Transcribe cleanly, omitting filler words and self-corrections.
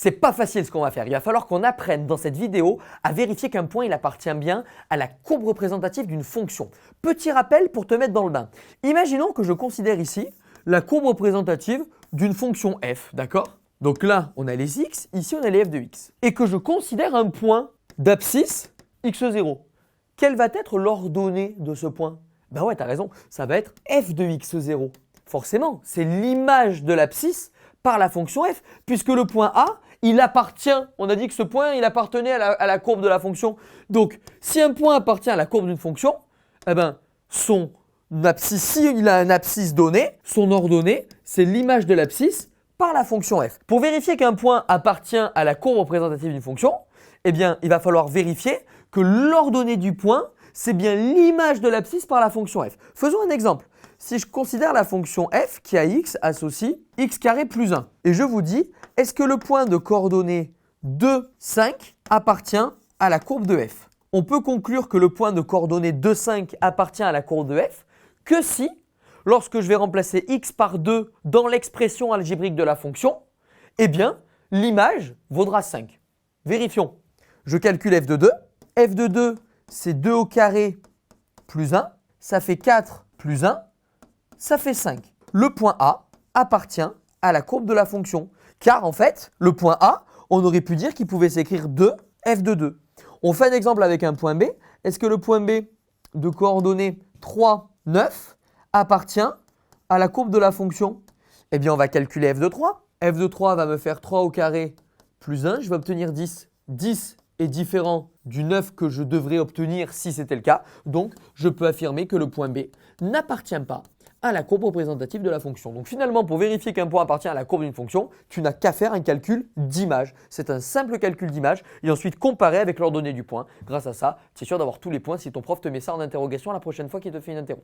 C'est pas facile ce qu'on va faire. Il va falloir qu'on apprenne dans cette vidéo à vérifier qu'un point il appartient bien à la courbe représentative d'une fonction. Petit rappel pour te mettre dans le bain. Imaginons que je considère ici la courbe représentative d'une fonction f, d'accord? Donc là, on a les x, ici on a les f de x. Et que je considère un point d'abscisse x0. Quelle va être l'ordonnée de ce point? Ben ouais, tu as raison, ça va être f de x0. Forcément, c'est l'image de l'abscisse par la fonction f, puisque le point A, il appartient, on a dit que ce point, il appartenait à la courbe de la fonction. Donc, si un point appartient à la courbe d'une fonction, eh ben, son abscisse, s'il a un abscisse donné, son ordonnée, c'est l'image de l'abscisse par la fonction f. Pour vérifier qu'un point appartient à la courbe représentative d'une fonction, eh bien, il va falloir vérifier que l'ordonnée du point, c'est bien l'image de l'abscisse par la fonction f. Faisons un exemple. Si je considère la fonction f qui a x associe x carré plus 1, et je vous dis, est-ce que le point de coordonnées 2, 5 appartient à la courbe de f? On peut conclure que le point de coordonnées 2, 5 appartient à la courbe de f que si, lorsque je vais remplacer x par 2 dans l'expression algébrique de la fonction, eh bien, l'image vaudra 5. Vérifions. Je calcule f de 2. f de 2, c'est 2 au carré plus 1. Ça fait 4 plus 1. Ça fait 5. Le point A appartient à la courbe de la fonction. Car en fait, le point A, on aurait pu dire qu'il pouvait s'écrire 2 f de 2. On fait un exemple avec un point B. Est-ce que le point B de coordonnées 3, 9 appartient à la courbe de la fonction? Eh bien, on va calculer f de 3. f de 3 va me faire 3 au carré plus 1. Je vais obtenir 10. 10 est différent du 9 que je devrais obtenir si c'était le cas. Donc, je peux affirmer que le point B n'appartient pas à la courbe représentative de la fonction. Donc finalement, pour vérifier qu'un point appartient à la courbe d'une fonction, tu n'as qu'à faire un calcul d'image. C'est un simple calcul d'image et ensuite comparer avec l'ordonnée du point. Grâce à ça, tu es sûr d'avoir tous les points si ton prof te met ça en interrogation la prochaine fois qu'il te fait une interro.